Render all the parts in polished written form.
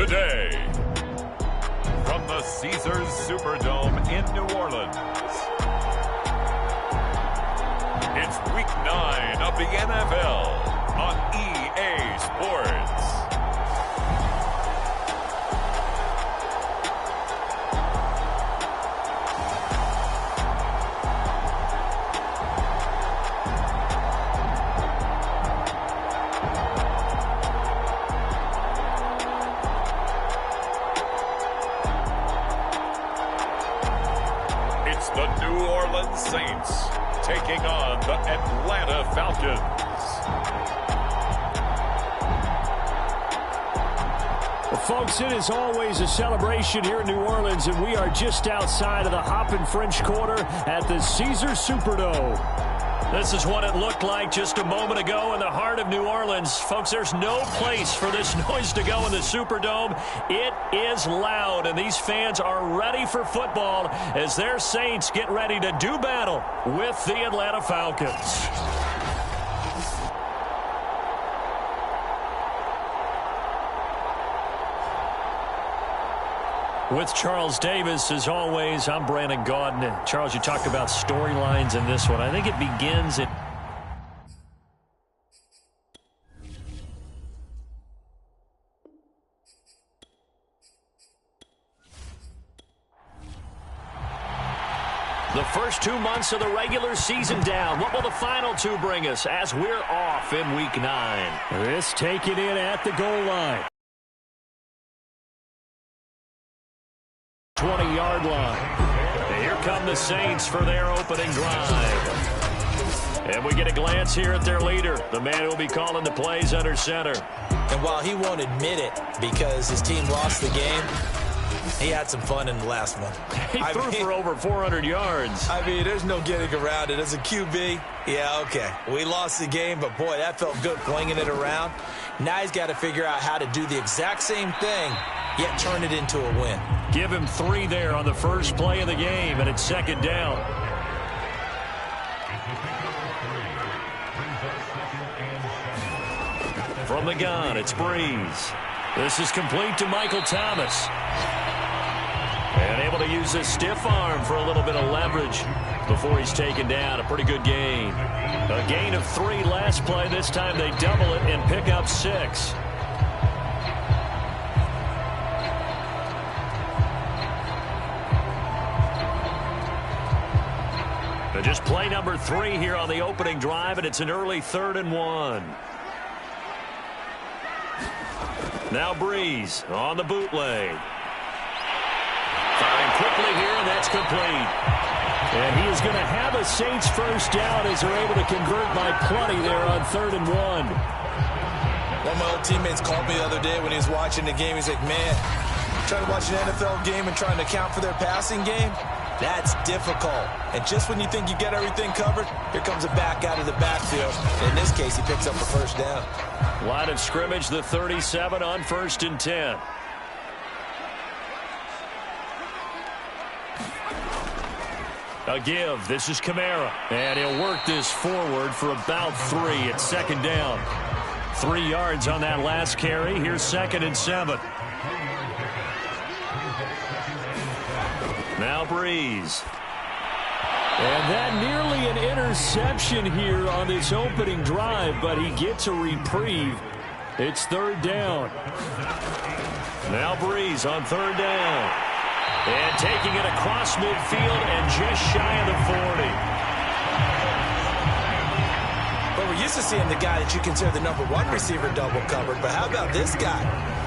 Today, from the Caesars Superdome in New Orleans, it's Week 9 of the NFL on EA Sports. It's the New Orleans Saints taking on the Atlanta Falcons. Well, folks, it is always a celebration here in New Orleans, and we are just outside of the Hoppin' French Quarter at the Caesars Superdome. This is what it looked like just a moment ago in the heart of New Orleans. Folks, there's no place for this noise to go in the Superdome. It is loud, and these fans are ready for football as their Saints get ready to do battle with the Atlanta Falcons. With Charles Davis, as always, I'm Brandon Gaudin. Charles, you talked about storylines in this one. I think it begins at... The first 2 months of the regular season down. What will the final two bring us as we're off in Week 9? This taken in at the goal line. 20-yard line. And here come the Saints for their opening drive. And we get a glance here at their leader, the man who will be calling the plays under center. And while he won't admit it because his team lost the game, he had some fun in the last one. He threw for over 400 yards. I mean, there's no getting around it. As a QB, yeah, okay. We lost the game, but, boy, that felt good flinging it around. Now he's got to figure out how to do the exact same thing, yet turn it into a win. Give him 3 there on the first play of the game, and it's second down. From the gun, it's Breeze. This is complete to Michael Thomas. And able to use his stiff arm for a little bit of leverage before he's taken down. A pretty good gain. A gain of 3 last play. This time they double it and pick up 6. Just play number 3 here on the opening drive, and it's an early 3rd and 1. Now Breeze on the bootleg. Firing quickly here, and that's complete. And he is going to have a Saints first down as they're able to convert by plenty there on 3rd and 1. One of my old teammates called me the other day when he was watching the game. He's like, man, trying to watch an NFL game and trying to account for their passing game? That's difficult. And just when you think you get everything covered, here comes a back out of the backfield. In this case, he picks up the first down. Line of scrimmage, the 37 on 1st and 10. A give. This is Kamara. And he'll work this forward for about 3 at second down. 3 yards on that last carry. Here's 2nd and 7. Now Breeze. And that nearly an interception here on this opening drive, but he gets a reprieve. It's 3rd down. Now Breeze on 3rd down. And taking it across midfield and just shy of the 40. Well, we're used to seeing the guy that you consider the #1 receiver double covered, but how about this guy?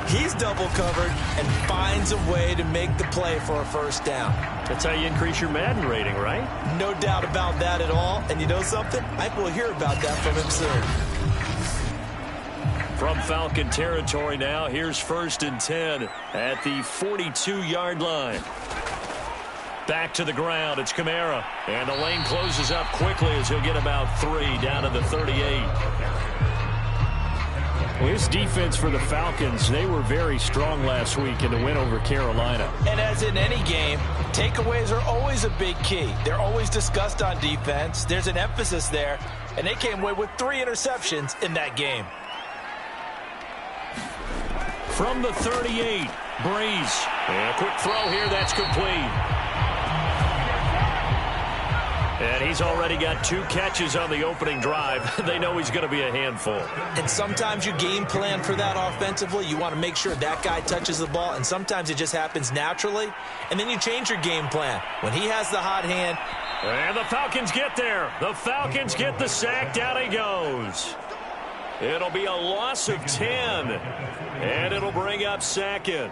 He's double covered and finds a way to make the play for a first down. That's how you increase your Madden rating, right? No doubt about that at all. And you know something? I will hear about that from him soon. From Falcon territory now, here's 1st and 10 at the 42-yard line. Back to the ground, it's Kamara. And the lane closes up quickly as he'll get about 3 down to the 38. Well, his defense for the Falcons, they were very strong last week in the win over Carolina. And as in any game, takeaways are always a big key. They're always discussed on defense. There's an emphasis there, and they came away with 3 interceptions in that game. from the 38. Breeze. And a quick throw here. That's complete. And he's already got 2 catches on the opening drive. They know he's going to be a handful. And sometimes you game plan for that offensively. You want to make sure that guy touches the ball, and sometimes it just happens naturally. And then you change your game plan. When he has the hot hand. And the Falcons get there. The Falcons get the sack. Down he goes. It'll be a loss of 10. And it'll bring up second.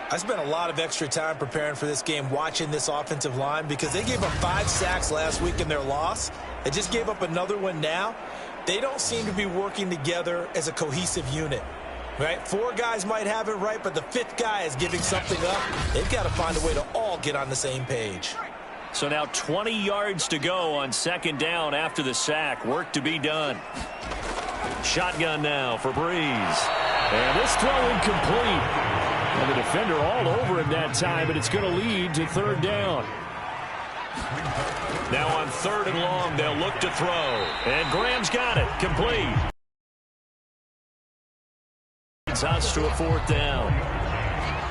I spent a lot of extra time preparing for this game, watching this offensive line, because they gave up 5 sacks last week in their loss. They just gave up another one now. They don't seem to be working together as a cohesive unit, right? 4 guys might have it right, but the 5th guy is giving something up. They've got to find a way to all get on the same page. So now 20 yards to go on second down after the sack. Work to be done. Shotgun now for Breeze. And this throw incomplete. And the defender all over him that time, but it's going to lead to third down. Now on 3rd and long, they'll look to throw. And Graham's got it. Complete. It's us to a 4th down.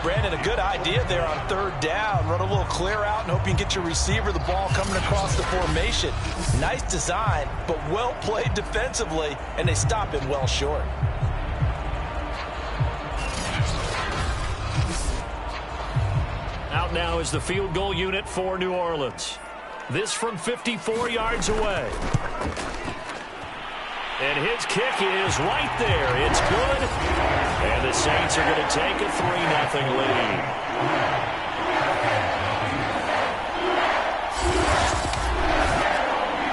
Brandon, a good idea there on 3rd down. Run a little clear out and hope you can get your receiver the ball coming across the formation. Nice design, but well played defensively, and they stop him well short. Out now is the field goal unit for New Orleans. This from 54 yards away. And his kick is right there. It's good. And the Saints are going to take a 3-0 lead.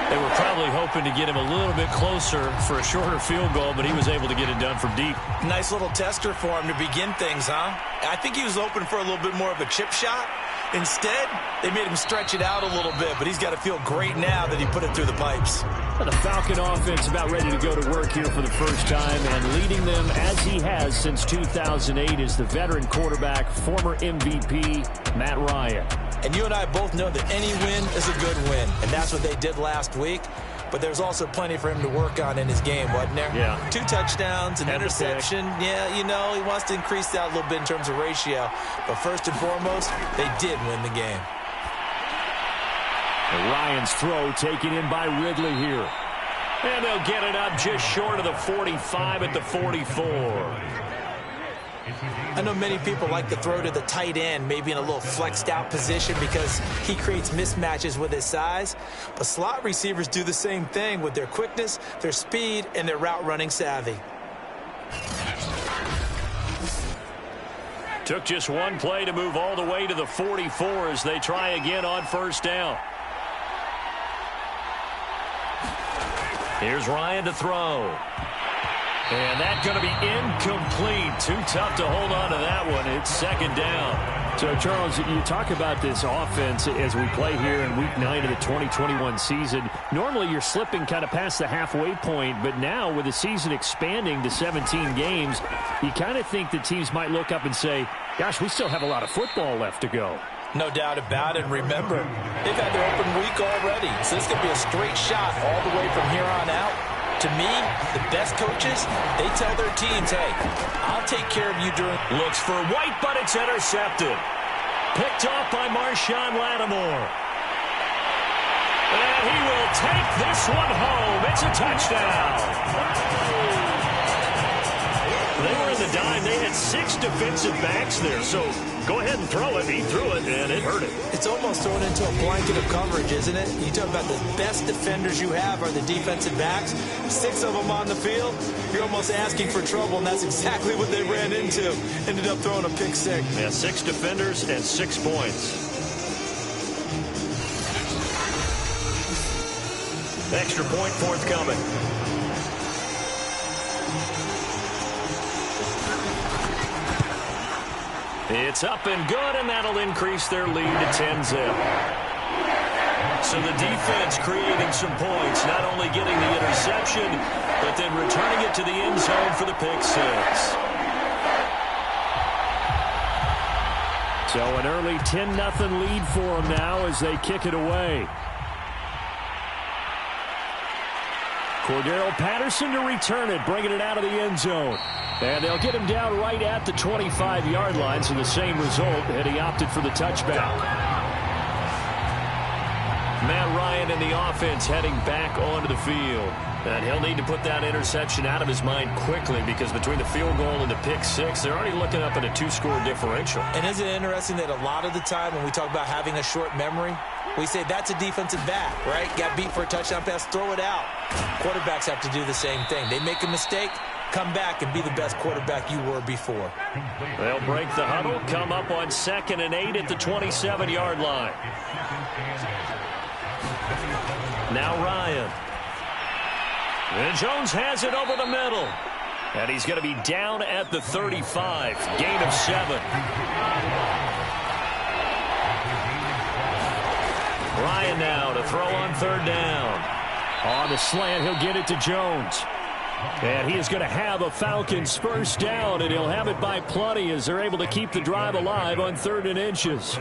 They were probably hoping to get him a little bit closer for a shorter field goal, but he was able to get it done from deep. Nice little tester for him to begin things, huh? I think he was hoping for a little bit more of a chip shot. Instead, they made him stretch it out a little bit, but he's got to feel great now that he put it through the pipes. The Falcon offense about ready to go to work here for the first time, and leading them as he has since 2008 is the veteran quarterback, former MVP, Matt Ryan. And you and I both know that any win is a good win, and that's what they did last week. But there's also plenty for him to work on in his game, wasn't there? Yeah. 2 touchdowns, an interception. Yeah, you know, he wants to increase that a little bit in terms of ratio. But first and foremost, they did win the game. And Ryan's throw taken in by Ridley here. And they'll get it up just short of the 45 at the 44. I know many people like to throw to the tight end, maybe in a little flexed out position because he creates mismatches with his size. But slot receivers do the same thing with their quickness, their speed, and their route running savvy. Took just one play to move all the way to the 44 as they try again on first down. Here's Ryan to throw. And that's going to be incomplete. Too tough to hold on to that one. It's second down. So, Charles, you talk about this offense as we play here in Week 9 of the 2021 season. Normally, you're slipping kind of past the halfway point, but now with the season expanding to 17 games, you kind of think the teams might look up and say, gosh, we still have a lot of football left to go. No doubt about it. And remember, they've had their open week already, so this could be a straight shot all the way from here on out. To me, the best coaches, they tell their teams, hey, I'll take care of you during... Looks for White, but it's intercepted. Picked off by Marshawn Lattimore. And he will take this one home. It's a touchdown. They were in the dime. They had 6 defensive backs there. So go ahead and throw it. He threw it, and it hurt him. It's almost thrown into a blanket of coverage, isn't it? You talk about the best defenders you have are the defensive backs. 6 of them on the field. You're almost asking for trouble, and that's exactly what they ran into. Ended up throwing a pick six. Yeah, 6 defenders and 6 points. Extra point forthcoming. It's up and good, and that'll increase their lead to 10-zip. So the defense creating some points, not only getting the interception, but then returning it to the end zone for the pick six. So an early 10-0 lead for them now as they kick it away. Cordero Patterson to return it, bringing it out of the end zone. And they'll get him down right at the 25-yard line, so the same result, and he opted for the touchback. Matt Ryan and the offense heading back onto the field. And he'll need to put that interception out of his mind quickly, because between the field goal and the pick six, they're already looking up at a 2-score differential. And isn't it interesting that a lot of the time when we talk about having a short memory, we say that's a defensive back, right? Got beat for a touchdown pass, throw it out. Quarterbacks have to do the same thing. They make a mistake, come back and be the best quarterback you were before. They'll break the huddle, come up on 2nd and 8 at the 27-yard line. Now Ryan. And Jones has it over the middle. And he's going to be down at the 35. Gain of 7. Ryan now to throw on 3rd down. On the slant, he'll get it to Jones. And he is going to have a Falcons first down, and he'll have it by plenty as they're able to keep the drive alive on 3rd and inches.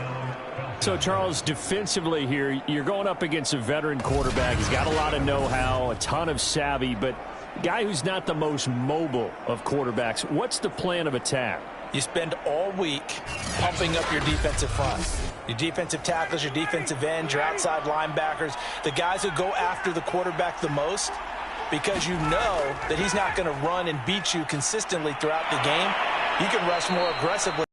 So, Charles, defensively here, you're going up against a veteran quarterback. He's got a lot of know-how, a ton of savvy, but a guy who's not the most mobile of quarterbacks. What's the plan of attack? You spend all week pumping up your defensive front. Your defensive tackles, your defensive ends, your outside linebackers, the guys who go after the quarterback the most, because you know that he's not going to run and beat you consistently throughout the game. You can rush more aggressively.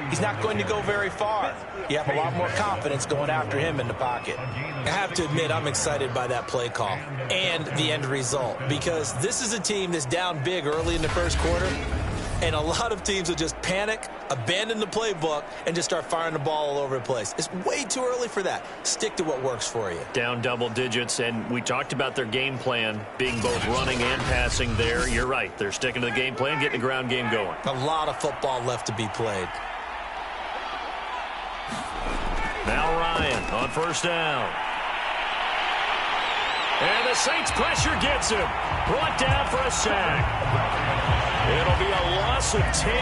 He's not going to go very far. You have a lot more confidence going after him in the pocket. I have to admit, I'm excited by that play call and the end result, because this is a team that's down big early in the first quarter, and a lot of teams will just panic, abandon the playbook, and just start firing the ball all over the place. It's way too early for that. Stick to what works for you. Down double digits, and we talked about their game plan being both running and passing there. You're right. They're sticking to the game plan, getting the ground game going. A lot of football left to be played. Now Ryan on 1st down. And the Saints pressure gets him. Brought down for a sack. It'll be a loss of 10.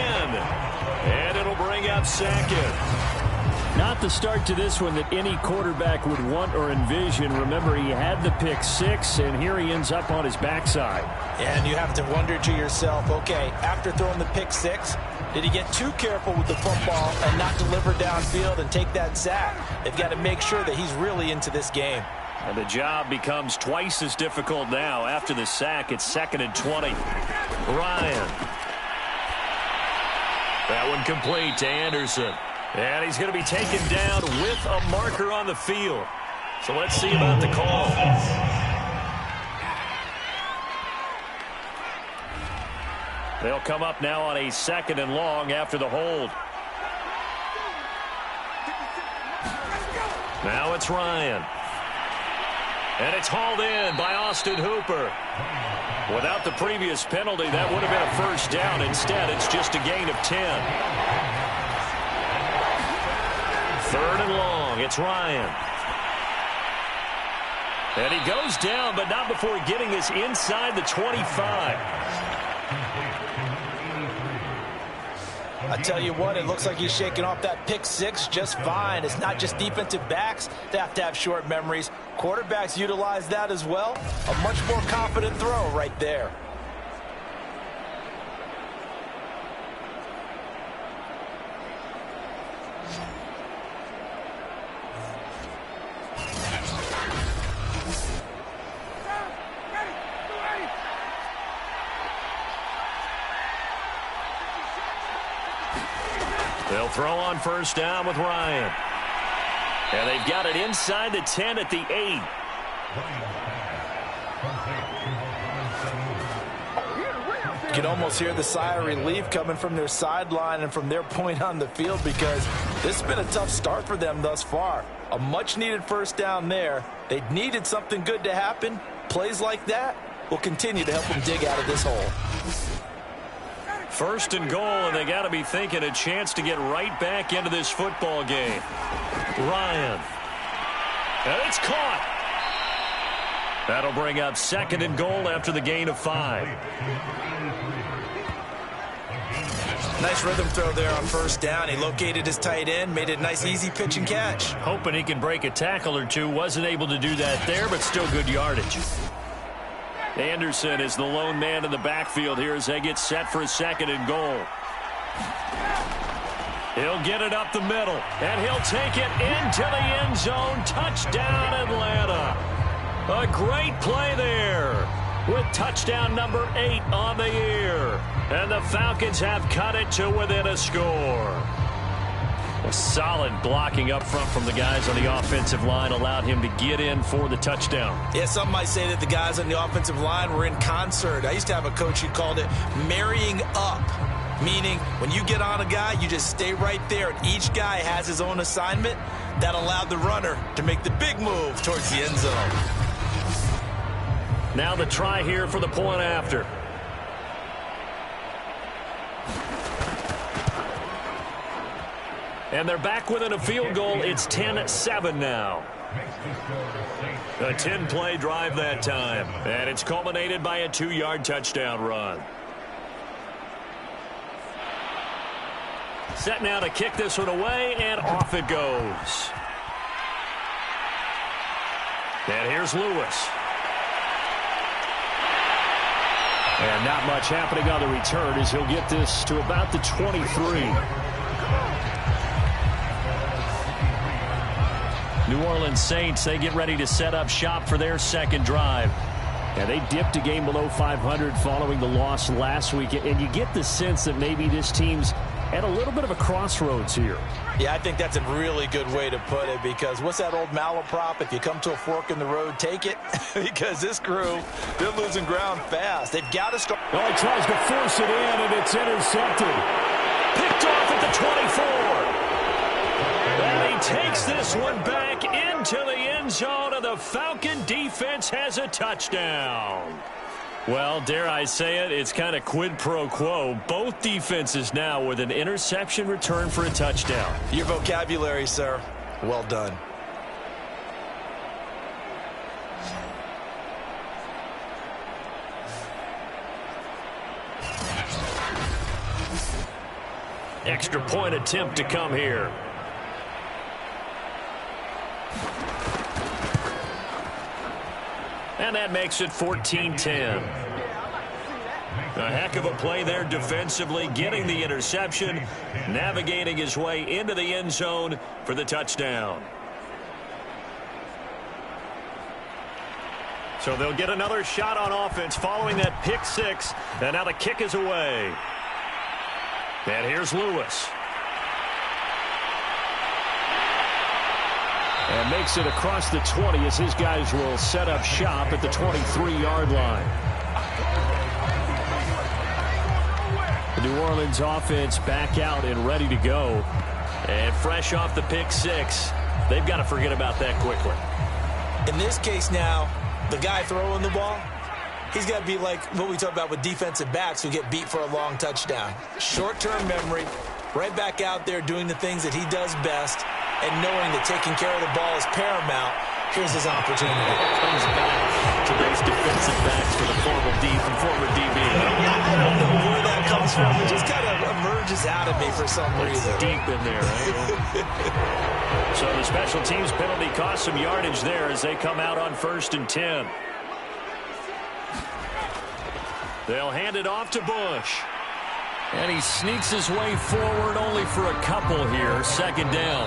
And it'll bring up 2nd. Not the start to this one that any quarterback would want or envision. Remember, he had the pick 6, and here he ends up on his backside. And you have to wonder to yourself, okay, after throwing the pick 6, did he get too careful with the football and not deliver downfield and take that sack? They've got to make sure that he's really into this game. And the job becomes twice as difficult now. After the sack, it's 2nd and 20. Ryan. That one complete to Anderson. And he's going to be taken down with a marker on the field. So let's see about the call. They'll come up now on a 2nd and long after the hold. Now it's Ryan. And it's hauled in by Austin Hooper. Without the previous penalty, that would have been a first down. Instead, it's just a gain of 10. 3rd and long. It's Ryan. And he goes down, but not before getting us inside the 25. I tell you what, it looks like he's shaking off that pick 6 just fine. It's not just defensive backs that have short memories. Quarterbacks utilize that as well. A much more confident throw right there. They'll throw on 1st down with Ryan. And they've got it inside the 10 at the 8. You can almost hear the sigh of relief coming from their sideline and from their point on the field, because this has been a tough start for them thus far. A much-needed first down there. They needed something good to happen. Plays like that will continue to help them dig out of this hole. 1st and goal, and they got to be thinking a chance to get right back into this football game. Ryan. And it's caught. That'll bring up 2nd and goal after the gain of 5. Nice rhythm throw there on 1st down. He located his tight end, made it a nice, easy pitch and catch. Hoping he can break a tackle or two. Wasn't able to do that there, but still good yardage. Anderson is the lone man in the backfield here as they get set for a 2nd and goal. He'll get it up the middle, and he'll take it into the end zone. Touchdown, Atlanta. A great play there with touchdown number 8 on the year. And the Falcons have cut it to within a score. A solid blocking up front from the guys on the offensive line allowed him to get in for the touchdown. Yeah, some might say that the guys on the offensive line were in concert. I used to have a coach who called it marrying up, meaning when you get on a guy, you just stay right there, and each guy has his own assignment. That allowed the runner to make the big move towards the end zone. Now the try here for the point after. And they're back within a field goal. It's 10-7 now. A 10-play drive that time. And it's culminated by a 2-yard touchdown run. Set now to kick this one away, and off it goes. And here's Lewis. And not much happening on the return as he'll get this to about the 23. New Orleans Saints, they get ready to set up shop for their 2nd drive. Yeah, they dipped a game below 500 following the loss last week, and you get the sense that maybe this team's at a little bit of a crossroads here. Yeah, I think that's a really good way to put it, because what's that old malaprop? If you come to a fork in the road, take it. Because this crew, they're losing ground fast. They've got to start. Oh, he tries to force it in, and it's intercepted. Picked off at the 24. And he takes this one back into the end zone, and the Falcon defense has a touchdown. Well, dare I say it, it's kind of quid pro quo. Both defenses now with an interception return for a touchdown. Your vocabulary, sir. Well done. Extra point attempt to come here. And that makes it 14-10. A heck of a play there defensively, getting the interception, navigating his way into the end zone for the touchdown. So they'll get another shot on offense following that pick 6, and now the kick is away. And here's Lewis. And makes it across the 20 as his guys will set up shop at the 23-yard line. The New Orleans offense back out and ready to go. And fresh off the pick 6, they've got to forget about that quickly. In this case now, the guy throwing the ball, he's got to be like what we talk about with defensive backs who get beat for a long touchdown. Short-term memory, right back out there doing the things that he does best, and knowing that taking care of the ball is paramount. Here's his opportunity. Comes back to those defensive backs for the former DB. I don't know where that comes from. It just kind of emerges out of me for some reason. It's deep in there, right? So the special teams penalty cost some yardage there as they come out on 1st and 10. They'll hand it off to Bush. And he sneaks his way forward only for a couple here. 2nd down.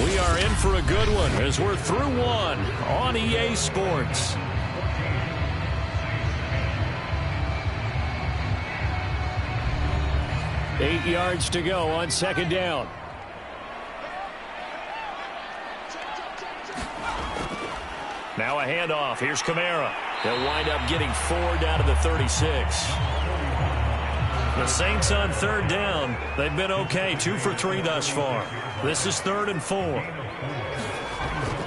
We are in for a good one as we're through one on EA Sports. Eight yards to go on 2nd down. Now a handoff. Here's Kamara. They'll wind up getting 4 down to the 36. The Saints on 3rd down. They've been okay. 2 for 3 thus far. This is 3rd and 4.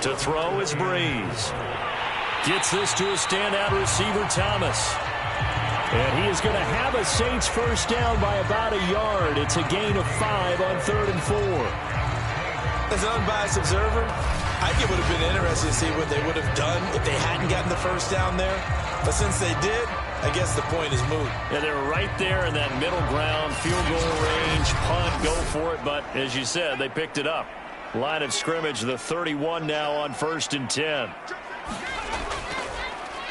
To throw is Breeze. Gets this to a standout receiver, Thomas. And he is going to have a Saints first down by about a yard. It's a gain of 5 on 3rd and 4. As an unbiased observer, I think it would have been interesting to see what they would have done if they hadn't gotten the first down there. But since they did, I guess the point is moot. Yeah, they're right there in that middle ground, field goal range, punt, go for it. But as you said, they picked it up. Line of scrimmage, the 31 now on 1st and 10.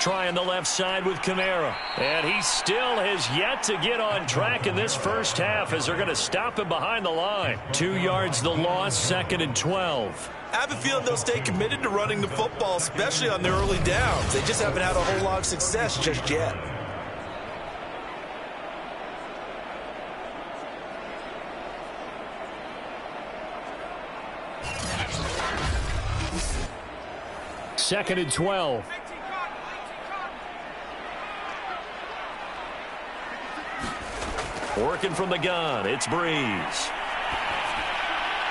trying the left side with Kamara. And he still has yet to get on track in this first half as they're going to stop him behind the line. 2 yards the loss, 2nd and 12. I have a feeling they'll stay committed to running the football, especially on their early downs. They just haven't had a whole lot of success just yet. Second and 12. Working from the gun, it's Breeze.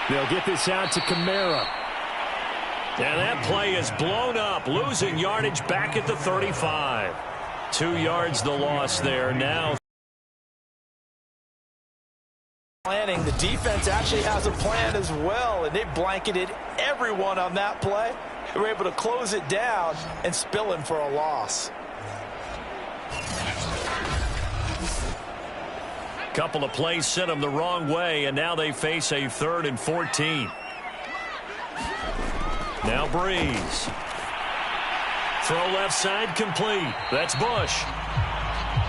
They'll get this out to Kamara. And that play is blown up, losing yardage back at the 35. 2 yards the loss there. Now planning, the defense actually has a plan as well, and they blanketed everyone on that play. They were able to close it down and spill in for a loss. Couple of plays sent them the wrong way, and now they face a 3rd and 14. Now Breeze. Throw left side complete. That's Bush.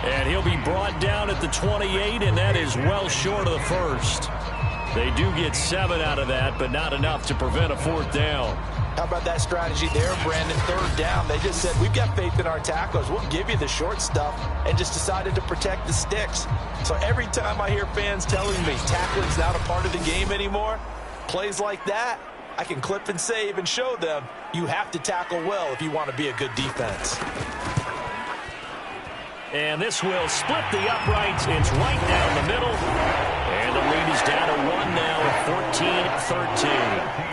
And he'll be brought down at the 28, and that is well short of the first. They do get 7 out of that, but not enough to prevent a 4th down. How about that strategy there, Brandon? 3rd down. They just said, we've got faith in our tacklers. We'll give you the short stuff, and just decided to protect the sticks. So every time I hear fans telling me tackling's not a part of the game anymore, plays like that, I can clip and save and show them you have to tackle well if you want to be a good defense. And this will split the uprights. It's right down the middle. And the lead is down to 1 now at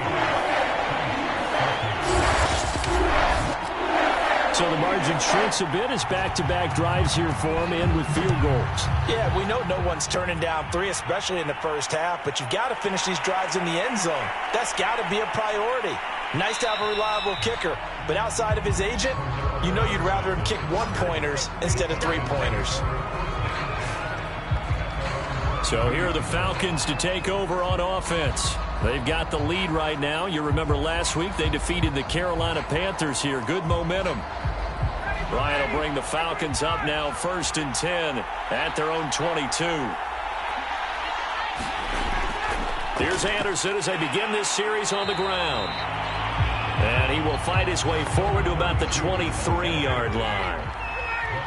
14-13. So the margin shrinks a bit as back-to-back drives here for him, end with field goals. Yeah, we know no one's turning down 3, especially in the first half, but you've got to finish these drives in the end zone. That's got to be a priority. Nice to have a reliable kicker, but outside of his agent, you know you'd rather him kick 1-pointers instead of 3-pointers. So here are the Falcons to take over on offense. They've got the lead right now. You remember last week they defeated the Carolina Panthers here. Good momentum. Ryan will bring the Falcons up now 1st and 10 at their own 22. Here's Anderson as they begin this series on the ground. And he will fight his way forward to about the 23-yard line.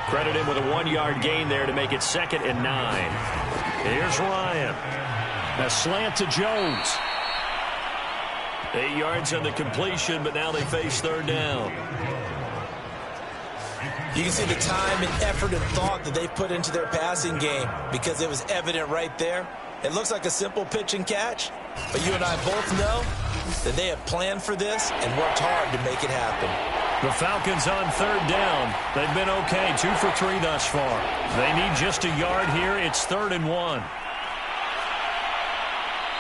Credit him with a 1-yard gain there to make it 2nd and 9. Here's Ryan. A slant to Jones. 8 yards on the completion, but now they face 3rd down. You can see the time and effort and thought that they put into their passing game because it was evident right there. It looks like a simple pitch and catch, but you and I both know that they have planned for this and worked hard to make it happen. The Falcons on 3rd down. They've been okay, 2 for 3 thus far. They need just a yard here. It's 3rd and 1.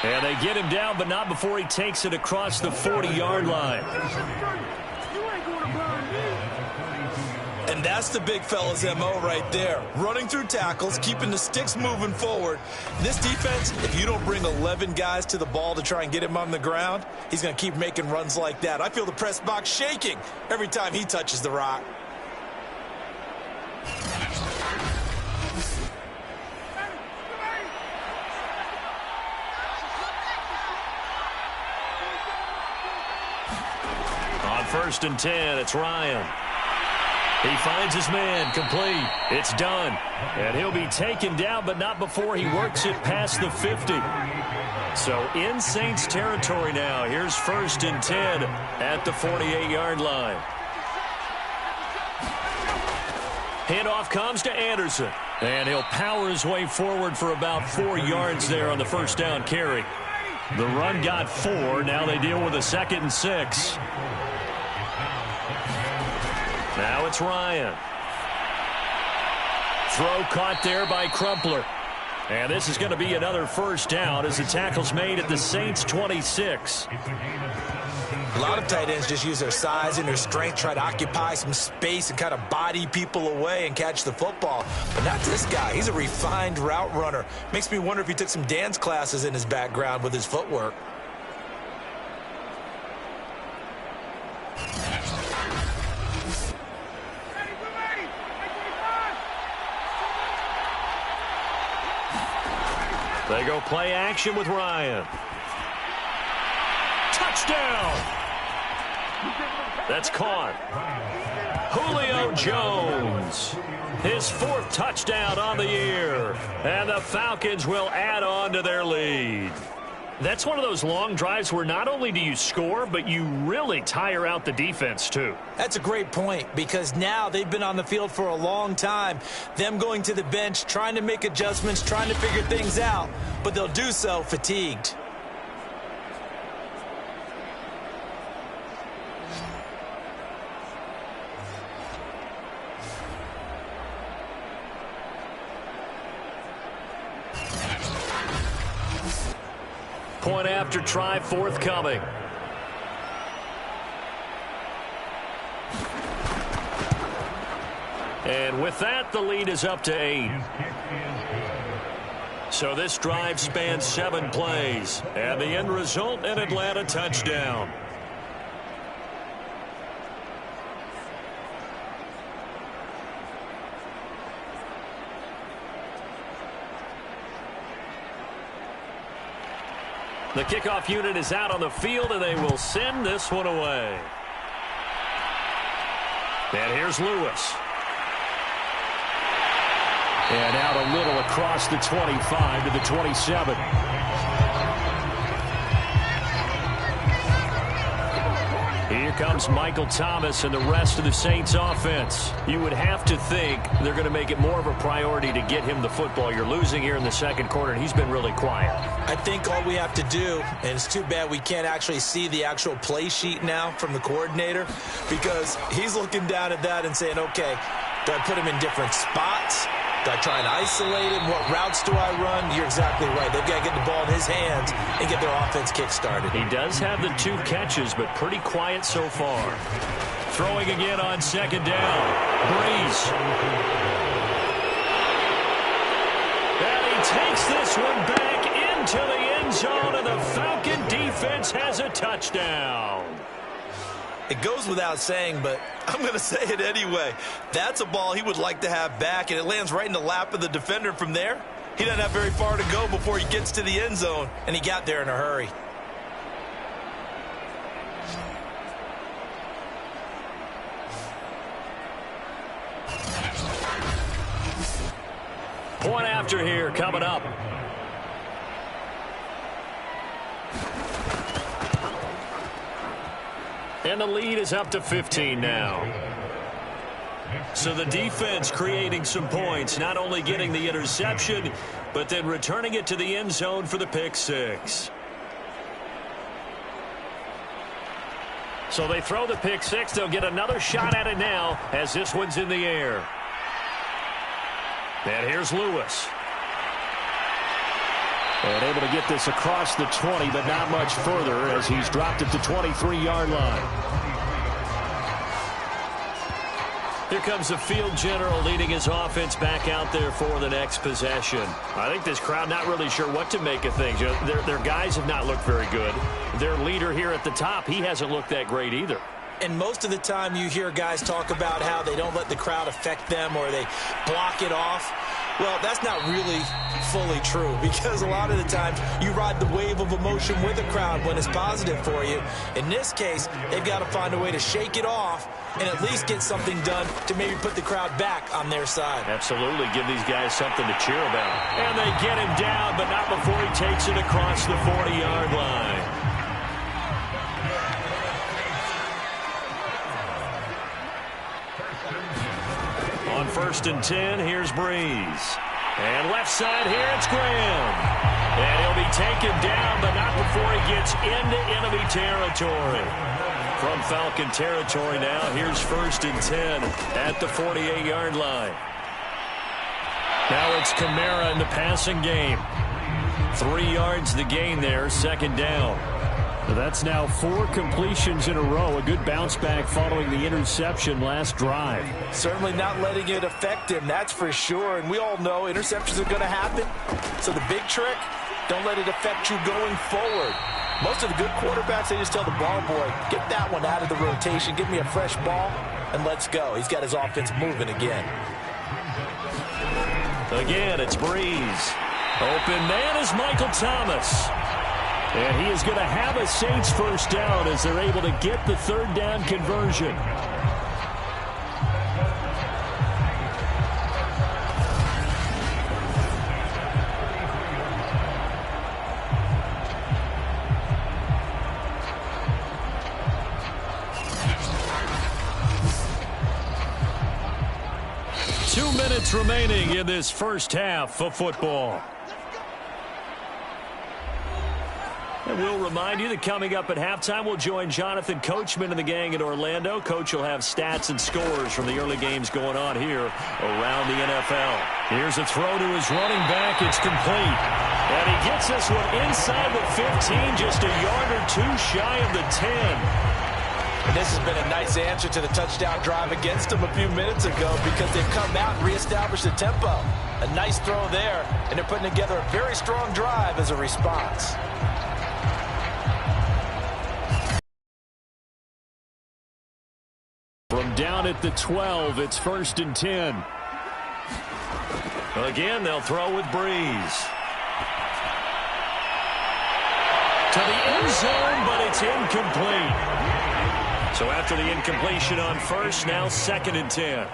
And they get him down, but not before he takes it across the 40-yard line. And that's the big fella's MO right there. Running through tackles, keeping the sticks moving forward. This defense, if you don't bring 11 guys to the ball to try and get him on the ground, he's going to keep making runs like that. I feel the press box shaking every time he touches the rock. On 1st and 10, it's Ryan. He finds his man, complete. It's done. And he'll be taken down, but not before he works it past the 50. So in Saints territory now. Here's 1st and 10 at the 48-yard line. Handoff comes to Anderson. And he'll power his way forward for about 4 yards there on the 1st down carry. The run got 4. Now they deal with a 2nd and 6. Now it's Ryan. Throw caught there by Crumpler. And this is going to be another 1st down as the tackle's made at the Saints' 26. A lot of tight ends just use their size and their strength, try to occupy some space and kind of body people away and catch the football. But not this guy. He's a refined route runner. Makes me wonder if he took some dance classes in his background with his footwork. They go play action with Ryan. Touchdown! That's caught. Julio Jones, his 4th touchdown on the year. And the Falcons will add on to their lead. That's one of those long drives where not only do you score, but you really tire out the defense too. That's a great point, because now they've been on the field for a long time. Them going to the bench, trying to make adjustments, trying to figure things out, but they'll do so fatigued. Point after try forthcoming. And with that, the lead is up to 8. So this drive spans 7 plays. And the end result, an Atlanta touchdown. The kickoff unit is out on the field, and they will send this one away. And here's Lewis. And out a little across the 25 to the 27. Here comes Michael Thomas and the rest of the Saints offense. You would have to think they're going to make it more of a priority to get him the football. You're losing here in the second quarter, and he's been really quiet. I think all we have to do, and it's too bad we can't actually see the actual play sheet now from the coordinator, because he's looking down at that and saying, okay, do I put him in different spots? Do I try and isolate him? What routes do I run? You're exactly right. They've got to get the ball in his hands and get their offense kick-started. He does have the 2 catches, but pretty quiet so far. Throwing again on second down. Breeze. And he takes this one back into the end zone, and the Falcon defense has a touchdown. It goes without saying, but I'm going to say it anyway. That's a ball he would like to have back, and it lands right in the lap of the defender from there. He doesn't have very far to go before he gets to the end zone, and he got there in a hurry. Point after here coming up. And the lead is up to 15 now. So the defense creating some points, not only getting the interception, but then returning it to the end zone for the pick 6. So they throw the pick 6. They'll get another shot at it now as this one's in the air. And here's Lewis. And able to get this across the 20, but not much further as he's dropped it to 23-yard line. Here comes the field general leading his offense back out there for the next possession. I think this crowd not really sure what to make of things. Their guys have not looked very good. Their leader here at the top, he hasn't looked that great either. And most of the time you hear guys talk about how they don't let the crowd affect them or they block it off. Well, that's not really fully true, because a lot of the times you ride the wave of emotion with a crowd when it's positive for you. In this case, they've got to find a way to shake it off and at least get something done to maybe put the crowd back on their side. Absolutely. Give these guys something to cheer about. And they get him down, but not before he takes it across the 40-yard line. On 1st and 10, here's Breeze. And left side here, it's Graham. And he'll be taken down, but not before he gets into enemy territory. From Falcon territory now, here's 1st and 10 at the 48-yard line. Now it's Kamara in the passing game. 3 yards to gain there, 2nd down. That's now 4 completions in a row. A good bounce back following the interception last drive. Certainly not letting it affect him, that's for sure. And we all know interceptions are going to happen. So the big trick, don't let it affect you going forward. Most of the good quarterbacks, they just tell the ball boy, get that one out of the rotation, give me a fresh ball, and let's go. He's got his offense moving again. Again, it's Breeze. Open man is Michael Thomas. And he is going to have a Saints first down as they're able to get the third down conversion. Remaining in this first half of football. And we'll remind you that coming up at halftime, we'll join Jonathan Coachman and the gang in Orlando. Coach will have stats and scores from the early games going on here around the NFL. Here's a throw to his running back. It's complete. And he gets this one inside the 15, just a yard or two shy of the 10. And this has been a nice answer to the touchdown drive against them a few minutes ago because they've come out and reestablished the tempo. A nice throw there, and they're putting together a very strong drive as a response. From down at the 12, it's 1st and 10. Again, they'll throw with Breeze. To the end zone, but it's incomplete. So after the incompletion on first, now 2nd and 10.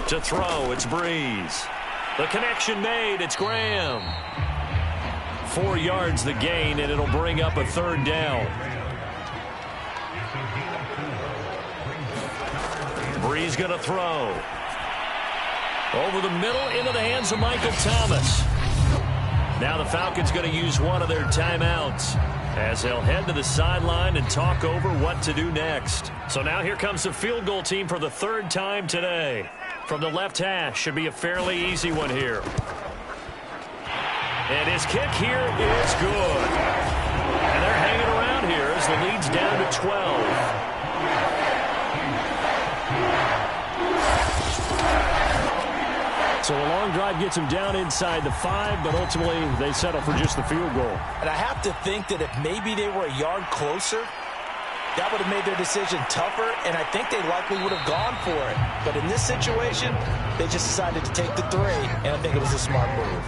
To throw, it's Breeze. The connection made, it's Graham. 4 yards the gain, and it'll bring up a third down. Breeze going to throw. Over the middle, into the hands of Michael Thomas. Now the Falcons going to use one of their timeouts as they'll head to the sideline and talk over what to do next. So now here comes the field goal team for the 3rd time today. From the left hash, should be a fairly easy one here. And his kick here is good. And they're hanging around here as the lead's down to 12. So a long drive gets them down inside the 5, but ultimately they settle for just the field goal. And I have to think that if maybe they were a yard closer, that would have made their decision tougher, and I think they likely would have gone for it. But in this situation, they just decided to take the 3, and I think it was a smart move.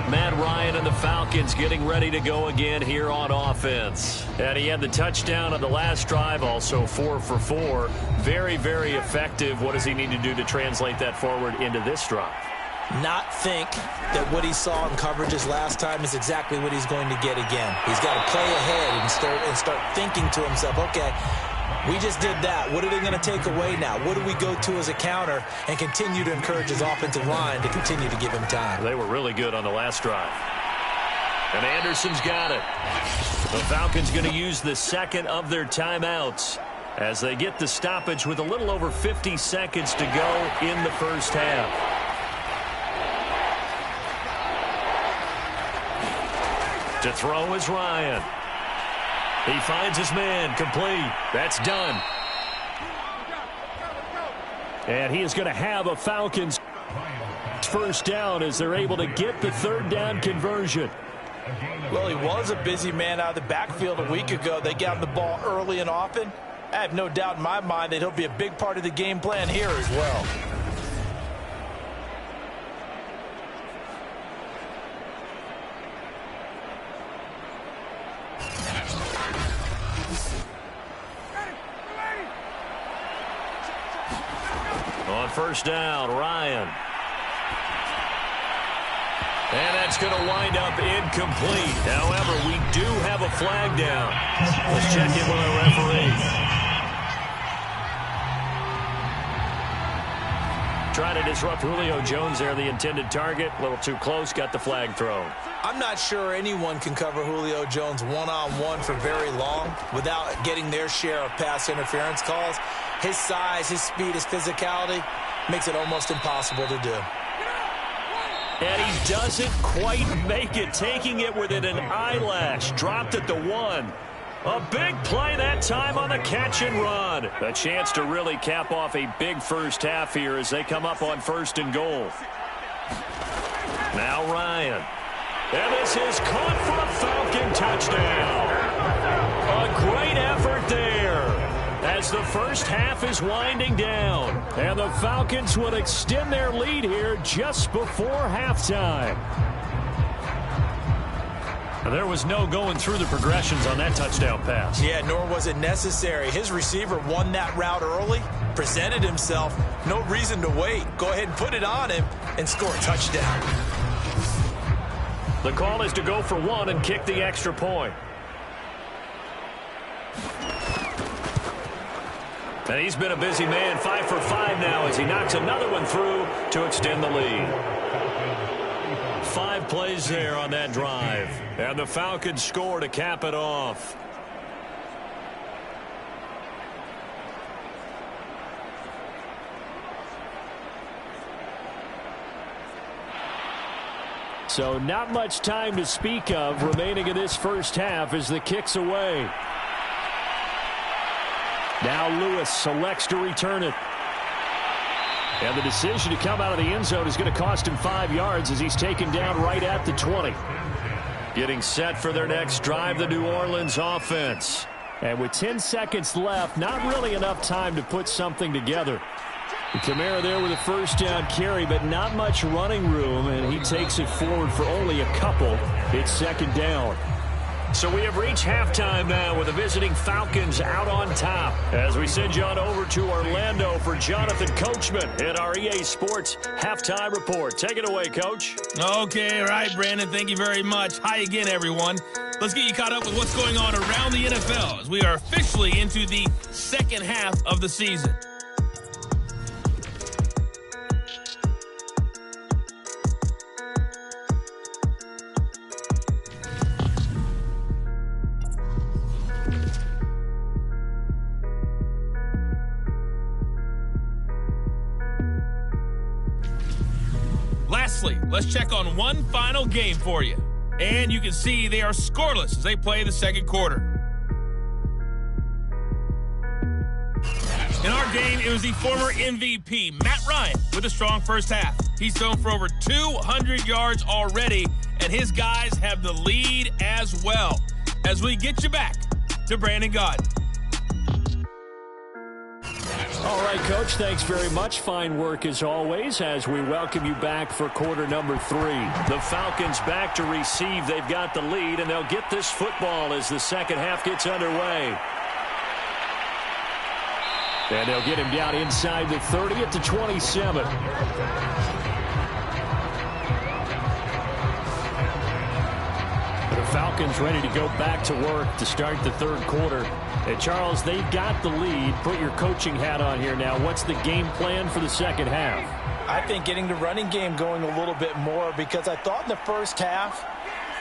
Matt Ryan and the Falcons getting ready to go again here on offense. And he had the touchdown on the last drive, also 4 for 4. Very, very effective. What does he need to do to translate that forward into this drive? Not think that what he saw in coverages last time is exactly what he's going to get again. He's got to play ahead and start thinking to himself, okay, we just did that. What are they going to take away now? What do we go to as a counter? And continue to encourage his offensive line to continue to give him time. They were really good on the last drive. And Anderson's got it. The Falcons going to use the 2nd of their timeouts as they get the stoppage with a little over 50 seconds to go in the first half. To throw is Ryan. He finds his man, complete. That's done. And he is going to have a Falcons first down as they're able to get the 3rd down conversion. Well, he was a busy man out of the backfield a week ago. They got him the ball early and often. I have no doubt in my mind that he'll be a big part of the game plan here as well. On first down, Ryan. And that's going to wind up incomplete. However, we do have a flag down. Let's check in with our referee. Trying to disrupt Julio Jones there, the intended target. A little too close, got the flag thrown. I'm not sure anyone can cover Julio Jones one-on-one for very long without getting their share of pass interference calls. His size, his speed, his physicality makes it almost impossible to do. And he doesn't quite make it, taking it within an eyelash. Dropped at the 1. A big play that time on the catch and run. A chance to really cap off a big first half here as they come up on 1st and goal. Now Ryan. And this is caught for a Falcon touchdown. A great effort as the first half is winding down. And the Falcons would extend their lead here just before halftime. There was no going through the progressions on that touchdown pass. Yeah, nor was it necessary. His receiver won that route early, presented himself. No reason to wait. Go ahead and put it on him and score a touchdown. The call is to go for one and kick the extra point. And he's been a busy man, 5 for 5 now as he knocks another one through to extend the lead. 5 plays there on that drive. And the Falcons score to cap it off. So not much time to speak of remaining in this first half as the kick's away. Now Lewis selects to return it. And the decision to come out of the end zone is going to cost him 5 yards as he's taken down right at the 20. Getting set for their next drive, the New Orleans offense. And with 10 seconds left, not really enough time to put something together. Kamara there with a first down carry, but not much running room, and he takes it forward for only a couple. It's second down. So we have reached halftime now with the visiting Falcons out on top. As we send you on over to Orlando for Jonathan Coachman in our EA Sports Halftime Report. Take it away, Coach. Okay, all right, Brandon. Thank you very much. Hi again, everyone. Let's get you caught up with what's going on around the NFL as we are officially into the second half of the season. Lastly, let's check on one final game for you. And you can see they are scoreless as they play the second quarter. In our game, it was the former MVP, Matt Ryan, with a strong first half. He's thrown for over 200 yards already, and his guys have the lead as well. As we get you back to Brandon Gaudin. All right, Coach, thanks very much. Fine work as always as we welcome you back for quarter number 3. The Falcons back to receive. They've got the lead, and they'll get this football as the second half gets underway. And they'll get him down inside the 30 at the 27. The Falcons ready to go back to work to start the third quarter. And Charles, they've got the lead. Put your coaching hat on here now. What's the game plan for the second half? I think getting the running game going a little bit more, because I thought in the first half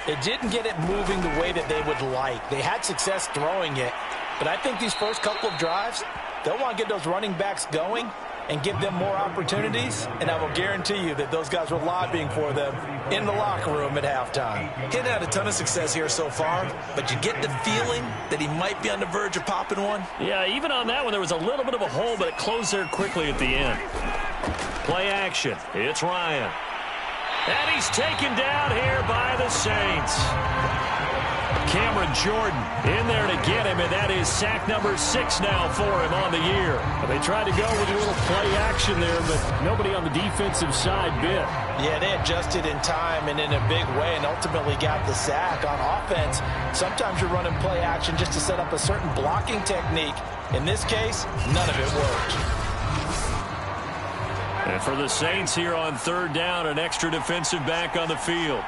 it didn't get it moving the way that they would like. They had success throwing it, but I think these first couple of drives, they'll want to get those running backs going and give them more opportunities, and I will guarantee you that those guys were lobbying for them in the locker room at halftime. He's had a ton of success here so far, but you get the feeling that he might be on the verge of popping one. Yeah, even on that one, there was a little bit of a hole, but it closed there quickly at the end. Play action. It's Ryan. And he's taken down here by the Saints. Cameron Jordan in there to get him, and that is sack number 6 now for him on the year. They tried to go with a little play action there, but nobody on the defensive side bit. Yeah, they adjusted in time and in a big way and ultimately got the sack. On offense, sometimes you're running play action just to set up a certain blocking technique. In this case, none of it worked. And for the Saints here on third down, an extra defensive back on the field.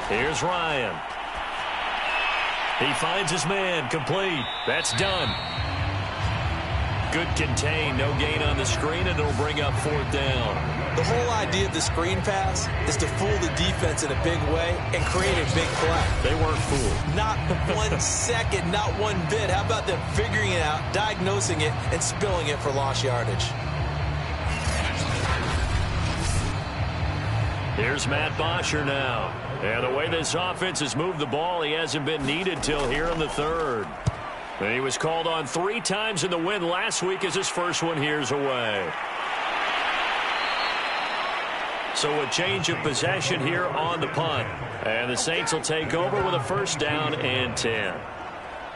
Here's Ryan. He finds his man, complete. That's done. Good contain, no gain on the screen, and it'll bring up fourth down. The whole idea of the screen pass is to fool the defense in a big way and create a big play. They weren't fooled. Not 1 second, not one bit. How about them figuring it out, diagnosing it, and spilling it for lost yardage? Here's Matt Bosher now. And the way this offense has moved the ball, he hasn't been needed till here in the third. And he was called on 3 times in the win last week as his first one here's away. So a change of possession here on the punt. And the Saints will take over with a first down and 10.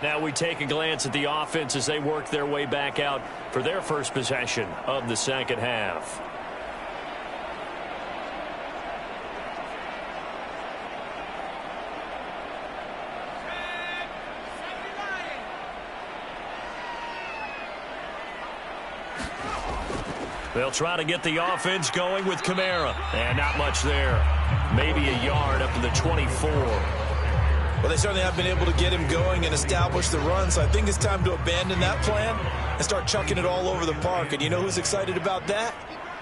Now we take a glance at the offense as they work their way back out for their first possession of the second half. They'll try to get the offense going with Kamara. And not much there. Maybe a yard up to the 24. Well, they certainly have been able to get him going and establish the run, so I think it's time to abandon that plan and start chucking it all over the park. And you know who's excited about that?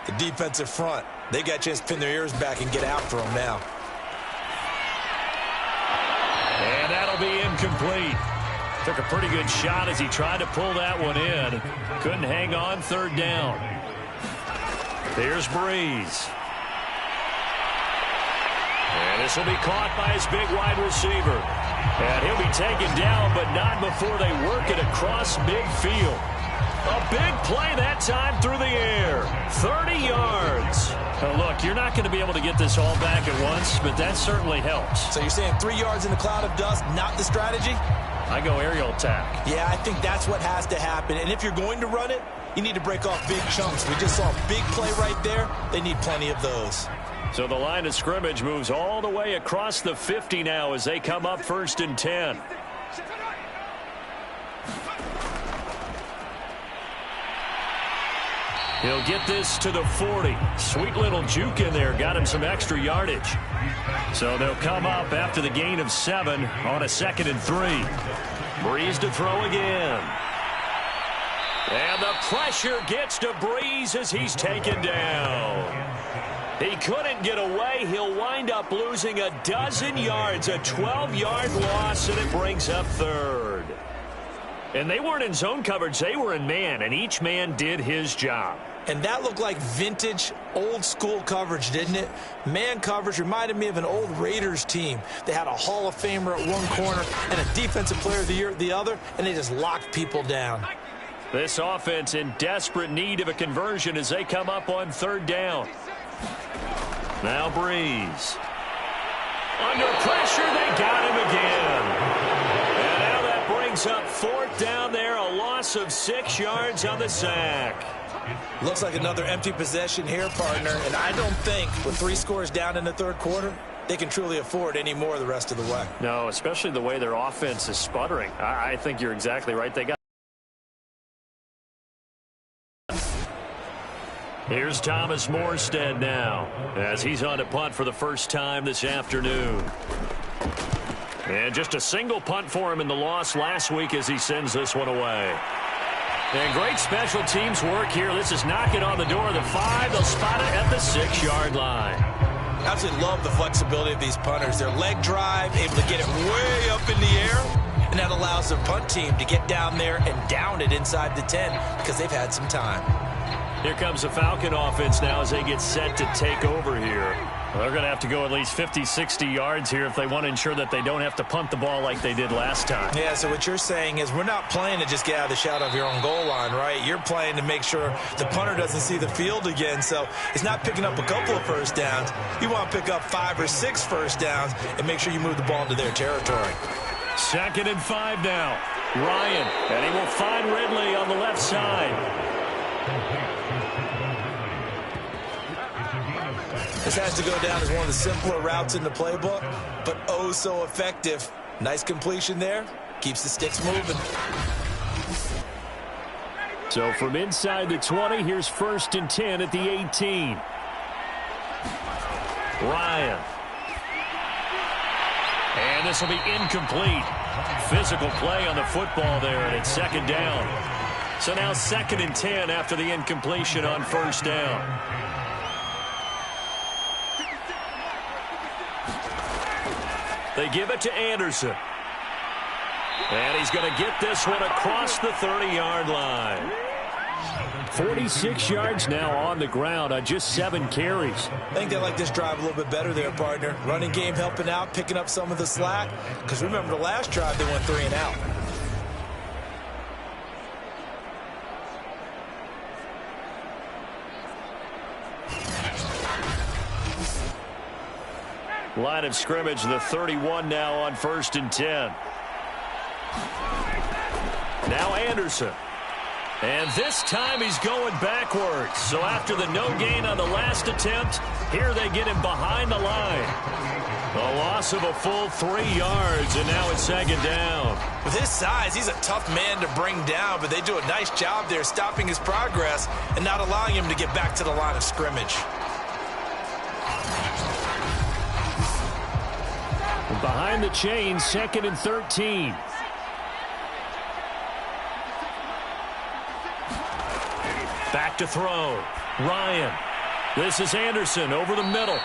The defensive front. They got a chance to pin their ears back and get after him now. And that'll be incomplete. Took a pretty good shot as he tried to pull that one in. Couldn't hang on, third down. Here's Breeze. And this will be caught by his big wide receiver. And he'll be taken down, but not before they work it across midfield. A big play that time through the air. 30 yards. Now look, you're not going to be able to get this all back at once, but that certainly helps. So you're saying 3 yards in the cloud of dust, not the strategy? I go aerial attack. Yeah, I think that's what has to happen. And if you're going to run it, you need to break off big chunks. We just saw a big play right there. They need plenty of those. So the line of scrimmage moves all the way across the 50 now as they come up 1st and 10. He'll get this to the 40. Sweet little juke in there. Got him some extra yardage. So they'll come up after the gain of 7 on a 2nd and 3. Breeze to throw again. And the pressure gets to Breeze as he's taken down. He couldn't get away. He'll wind up losing a dozen yards, a 12-yard loss, and it brings up 3rd. And they weren't in zone coverage. They were in man, and each man did his job. And that looked like vintage, old-school coverage, didn't it? Man coverage reminded me of an old Raiders team. They had a Hall of Famer at one corner and a Defensive Player of the Year at the other, and they just locked people down. This offense in desperate need of a conversion as they come up on 3rd down. Now Breeze. Under pressure, they got him again. And now that brings up 4th down there, a loss of 6 yards on the sack. Looks like another empty possession here, partner, and I don't think with 3 scores down in the 3rd quarter, they can truly afford any more the rest of the way. No, especially the way their offense is sputtering. I think you're exactly right. They got. Here's Thomas Morstead now as he's on a punt for the first time this afternoon. And just a single punt for him in the loss last week as he sends this one away. And great special teams work here. This is knocking on the door of the 5. They'll spot it at the 6-yard line. Absolutely love the flexibility of these punters. Their leg drive, able to get it way up in the air, and that allows their punt team to get down there and down it inside the 10 because they've had some time. Here comes the Falcon offense now as they get set to take over here. Well, they're going to have to go at least 50, 60 yards here if they want to ensure that they don't have to punt the ball like they did last time. Yeah, so what you're saying is we're not playing to just get out of the shadow of your own goal line, right? You're playing to make sure the punter doesn't see the field again. So it's not picking up a couple of first downs. You want to pick up 5 or 6 first downs and make sure you move the ball into their territory. 2nd and 5 now. Ryan, and he will find Ridley on the left side. This has to go down as one of the simpler routes in the playbook, but oh so effective. Nice completion there. Keeps the sticks moving. So from inside the 20, here's 1st and 10 at the 18. Ryan. And this will be incomplete. Physical play on the football there, and it's 2nd down. So now 2nd and 10 after the incompletion on 1st down. They give it to Anderson. And he's going to get this one across the 30-yard line. 46 yards now on the ground on just 7 carries. I think they like this drive a little bit better there, partner. Running game helping out, picking up some of the slack. Because remember the last drive, they went 3 and out. Line of scrimmage, the 31 now on 1st and 10. Now Anderson. And this time he's going backwards. So after the no gain on the last attempt, here they get him behind the line. A loss of a full 3 yards, and now it's second down. With his size, he's a tough man to bring down, but they do a nice job there stopping his progress and not allowing him to get back to the line of scrimmage. Behind the chain, 2nd and 13. Back to throw. Ryan. This is Anderson over the middle.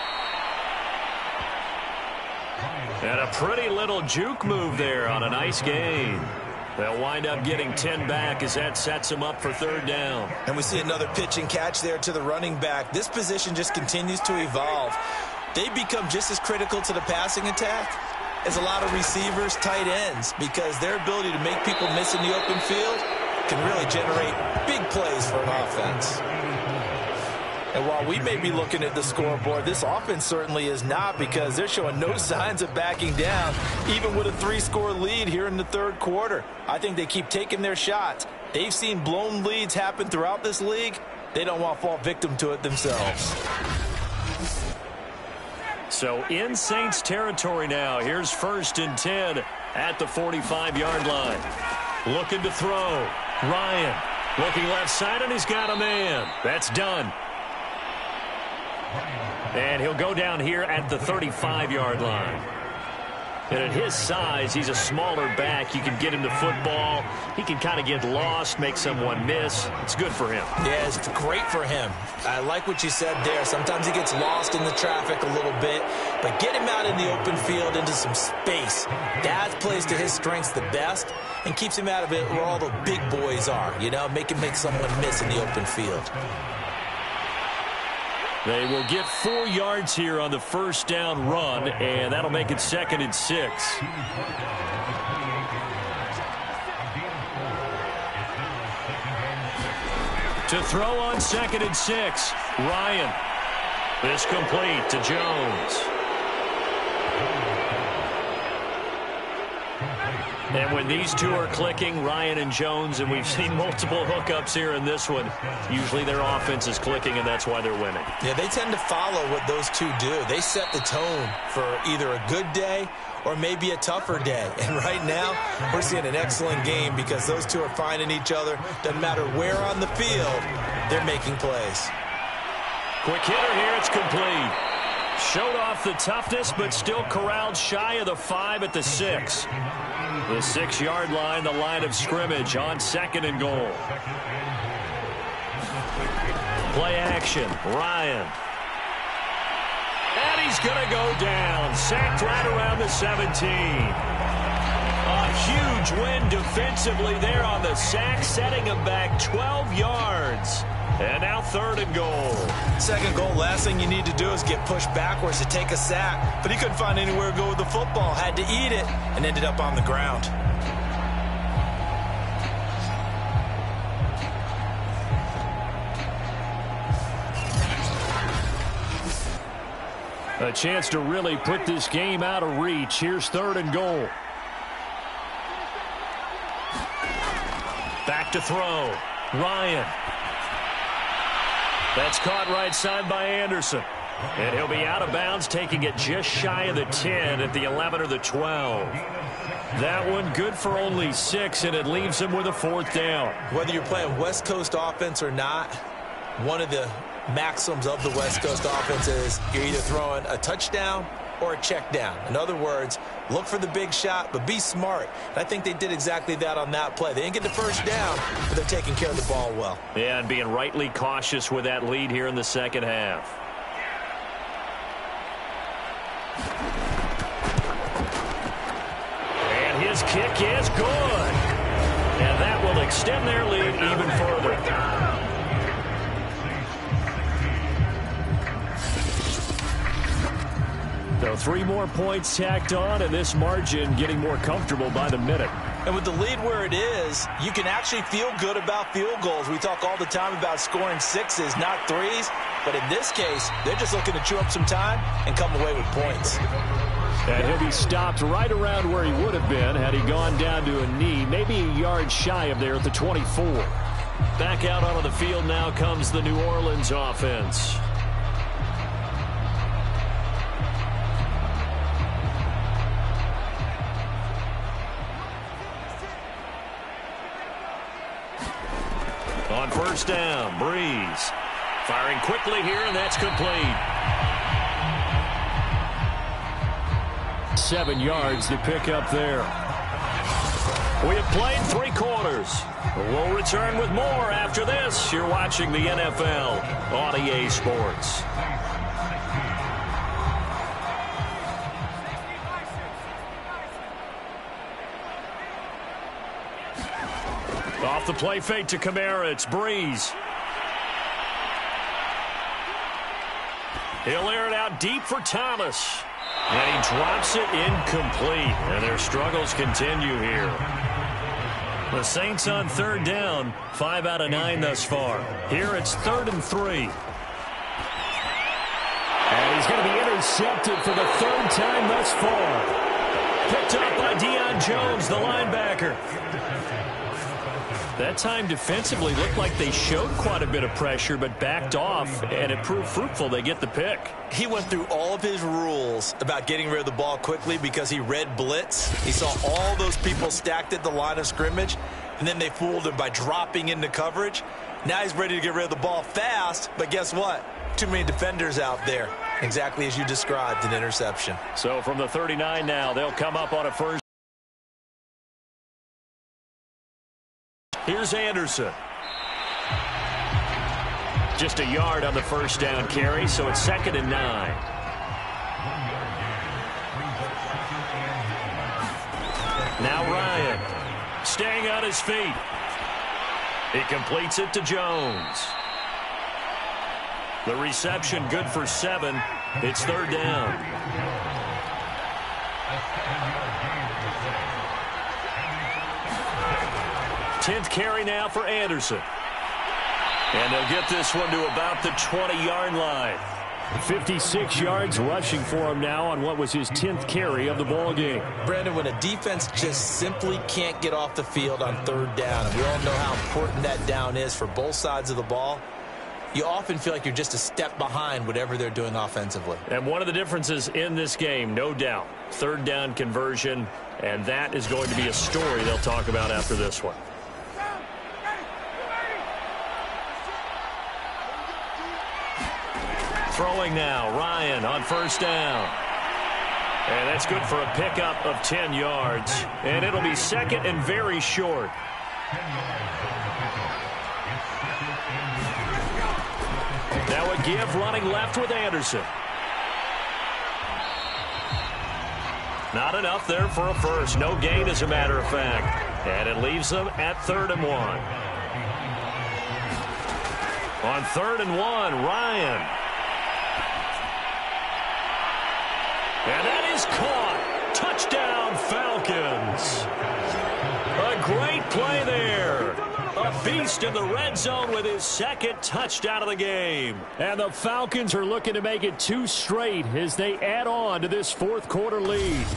And a pretty little juke move there on a nice gain. They'll wind up getting 10 back as that sets them up for 3rd down. And we see another pitch and catch there to the running back. This position just continues to evolve. They become just as critical to the passing attack as a lot of receivers, tight ends, because their ability to make people miss in the open field can really generate big plays for an offense. And while we may be looking at the scoreboard, this offense certainly is not, because they're showing no signs of backing down, even with a 3-score lead here in the 3rd quarter. I think they keep taking their shots. They've seen blown leads happen throughout this league. They don't want to fall victim to it themselves. So in Saints territory now. Here's 1st and 10 at the 45-yard line. Looking to throw. Ryan looking left side, and he's got a man. That's done. And he'll go down here at the 35-yard line. And at his size, he's a smaller back. You can get him the football. He can kind of get lost, make someone miss. It's good for him. Yeah, it's great for him. I like what you said there. Sometimes he gets lost in the traffic a little bit, but get him out in the open field into some space. That plays to his strengths the best and keeps him out of it where all the big boys are. You know, make someone miss in the open field. They will get 4 yards here on the 1st down run, and that'll make it 2nd and 6. To throw on 2nd and 6, Ryan. This complete to Jones. And when these two are clicking, Ryan and Jones, and we've seen multiple hookups here in this one, usually their offense is clicking, and that's why they're winning. Yeah, they tend to follow what those two do. They set the tone for either a good day or maybe a tougher day. And right now, we're seeing an excellent game because those two are finding each other. Doesn't matter where on the field, they're making plays. Quick hitter here, it's complete. Showed off the toughness, but still corralled shy of the 5 at the 6. The 6-yard line, the line of scrimmage on 2nd and goal. Play action, Ryan. And he's going to go down. Sacked right around the 17. A huge win defensively there on the sack, setting him back 12 yards. And now 3rd and goal. 2nd goal, last thing you need to do is get pushed backwards to take a sack. But he couldn't find anywhere to go with the football. Had to eat it and ended up on the ground. A chance to really put this game out of reach. Here's 3rd and goal. Back to throw. Ryan. That's caught right side by Anderson. And he'll be out of bounds, taking it just shy of the 10 at the 11 or the 12. That one good for only 6, and it leaves him with a 4th down. Whether you're playing West Coast offense or not, one of the maxims of the West Coast offense is you're either throwing a touchdown or a check down. In other words, look for the big shot, but be smart. And I think they did exactly that on that play. They didn't get the 1st down, but they're taking care of the ball well. Yeah, and being rightly cautious with that lead here in the 2nd half. And his kick is good. And that will extend their lead even further. So 3 more points tacked on, and this margin getting more comfortable by the minute. And with the lead where it is, you can actually feel good about field goals. We talk all the time about scoring 6s, not 3s. But in this case, they're just looking to chew up some time and come away with points. And he'll be stopped right around where he would have been had he gone down to a knee, maybe a yard shy of there at the 24. Back out onto the field now comes the New Orleans offense. On first down, Breeze. Firing quickly here, and that's complete. 7 yards to pick up there. We have played 3 quarters. We'll return with more after this. You're watching the NFL on EA Sports. Off the play fake to Kamara, it's Breeze. He'll air it out deep for Thomas. And he drops it incomplete. And their struggles continue here. The Saints on third down, 5 out of 9 thus far. Here it's 3rd and 3. And he's going to be intercepted for the 3rd time thus far. Picked up by Deion Jones, the linebacker. That time defensively looked like they showed quite a bit of pressure but backed off, and it proved fruitful. They get the pick. He went through all of his rules about getting rid of the ball quickly because he read blitz. He saw all those people stacked at the line of scrimmage, and then they fooled him by dropping into coverage. Now he's ready to get rid of the ball fast, but guess what? Too many defenders out there. Exactly as you described, an interception. So from the 39 now, they'll come up on a first. Here's Anderson. Just a yard on the first down carry, so it's 2nd and 9. Now Ryan, staying on his feet. He completes it to Jones. The reception good for 7. It's 3rd down. Tenth carry now for Anderson. And they'll get this one to about the 20-yard line. 56 yards rushing for him now on what was his 10th carry of the ball game. Brandon, when a defense just simply can't get off the field on 3rd down, and we all know how important that down is for both sides of the ball, you often feel like you're just a step behind whatever they're doing offensively. And one of the differences in this game, no doubt, 3rd down conversion, and that is going to be a story they'll talk about after this one. Throwing now, Ryan on first down. And that's good for a pickup of 10 yards. And it'll be 2nd and very short. Now a give running left with Anderson. Not enough there for a first. No gain, as a matter of fact. And it leaves them at 3rd and 1. On 3rd and 1, Ryan. And that is caught. Touchdown, Falcons. A great play there. A beast in the red zone with his 2nd touchdown of the game. And the Falcons are looking to make it 2 straight as they add on to this 4th quarter lead.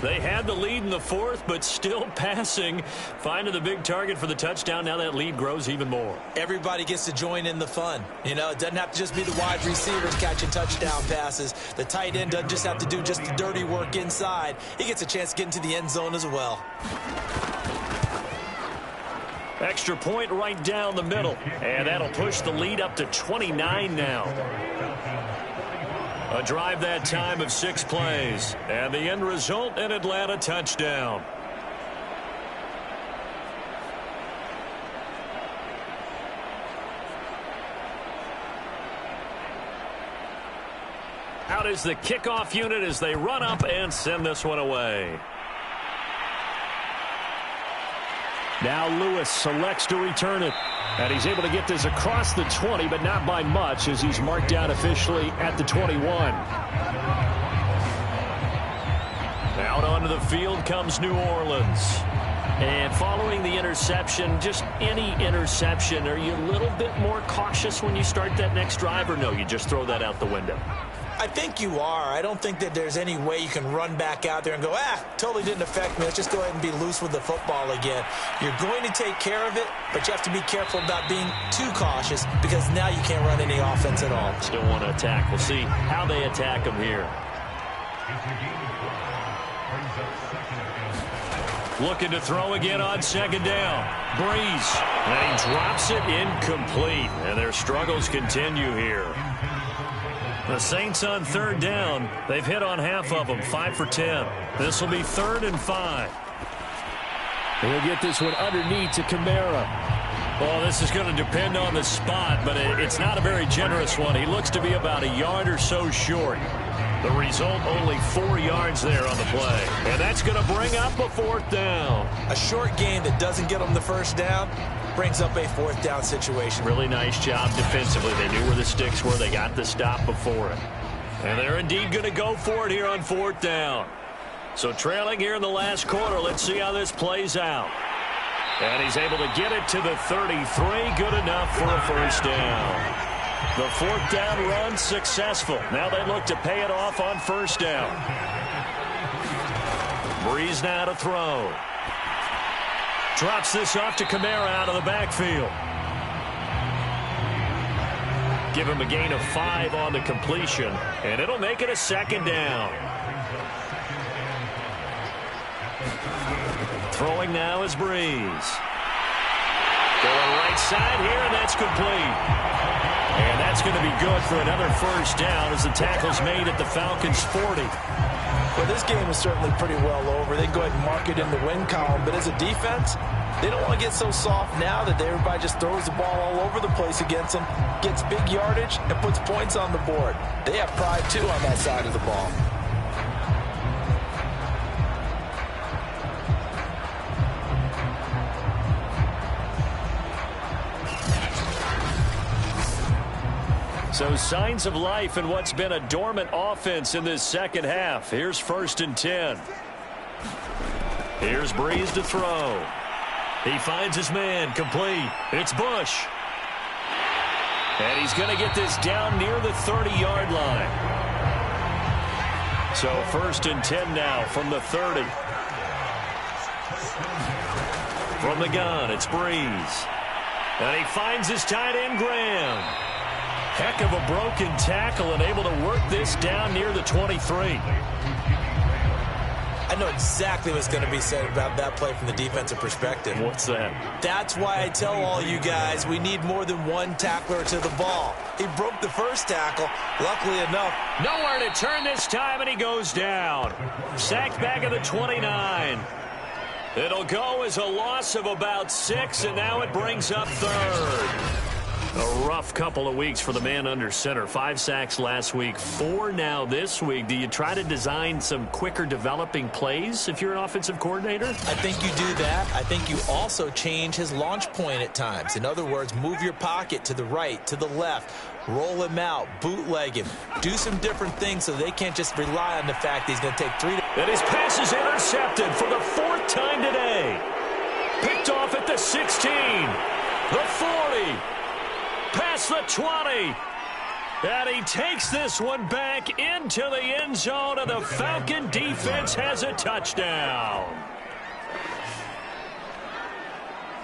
They had the lead in the 4th, but still passing. Finding the big target for the touchdown. Now that lead grows even more. Everybody gets to join in the fun. You know, it doesn't have to just be the wide receivers catching touchdown passes. The tight end doesn't just have to do just the dirty work inside. He gets a chance to get into the end zone as well. Extra point right down the middle. And that'll push the lead up to 29 now. A drive that time of 6 plays. And the end result, an Atlanta touchdown. Out is the kickoff unit as they run up and send this one away. Now Lewis selects to return it. And he's able to get this across the 20, but not by much as he's marked down officially at the 21. Out onto the field comes New Orleans. And following the interception, just any interception, are you a little bit more cautious when you start that next drive, or no, you just throw that out the window? I think you are. I don't think that there's any way you can run back out there and go, totally didn't affect me. Let's just go ahead and be loose with the football again. You're going to take care of it, but you have to be careful about being too cautious because now you can't run any offense at all. Still want to attack. We'll see how they attack him here. Looking to throw again on second down. Breeze. And he drops it incomplete. And their struggles continue here. The Saints on third down. They've hit on half of them, 5 for 10. This will be 3rd and 5. He'll get this one underneath to Kamara. Well, this is going to depend on the spot, but it's not a very generous one. He looks to be about a yard or so short. The result, only 4 yards there on the play. And that's going to bring up a 4th down. A short gain that doesn't get them the first down brings up a 4th down situation. Really nice job defensively. They knew where the sticks were. They got the stop before it. And they're indeed going to go for it here on 4th down. So trailing here in the last quarter. Let's see how this plays out. And he's able to get it to the 33. Good enough for a 1st down. The 4th down run successful. Now they look to pay it off on 1st down. Breeze now to throw. Drops this off to Kamara out of the backfield. Give him a gain of 5 on the completion, and it'll make it a 2nd down. Throwing now is Breeze. Going right side here, and that's complete. And that's going to be good for another 1st down as the tackle's made at the Falcons' 40. Well, this game is certainly pretty well over. They can go ahead and mark it in the win column. But as a defense, they don't want to get so soft now that everybody just throws the ball all over the place against them, gets big yardage, and puts points on the board. They have pride, too, on that side of the ball. So signs of life in what's been a dormant offense in this second half. Here's 1st and 10. Here's Breeze to throw. He finds his man, complete. It's Bush. And he's going to get this down near the 30-yard line. So 1st and 10 now from the 30. From the gun, it's Breeze. And he finds his tight end, Graham. Heck of a broken tackle and able to work this down near the 23. I know exactly what's going to be said about that play from the defensive perspective. What's that? That's why I tell all you guys we need more than one tackler to the ball. He broke the first tackle. Luckily enough, nowhere to turn this time, and he goes down. Sacked back at the 29. It'll go as a loss of about 6, and now it brings up 3rd. A rough couple of weeks for the man under center. 5 sacks last week, 4 now this week. Do you try to design some quicker developing plays if you're an offensive coordinator? I think you do that. I think you also change his launch point at times. In other words, move your pocket to the right, to the left, roll him out, bootleg him, do some different things so they can't just rely on the fact that he's going to take 3. And his pass is intercepted for the 4th time today. Picked off at the 16, the 40. Past the 20. And he takes this one back into the end zone, and the Falcon defense has a touchdown.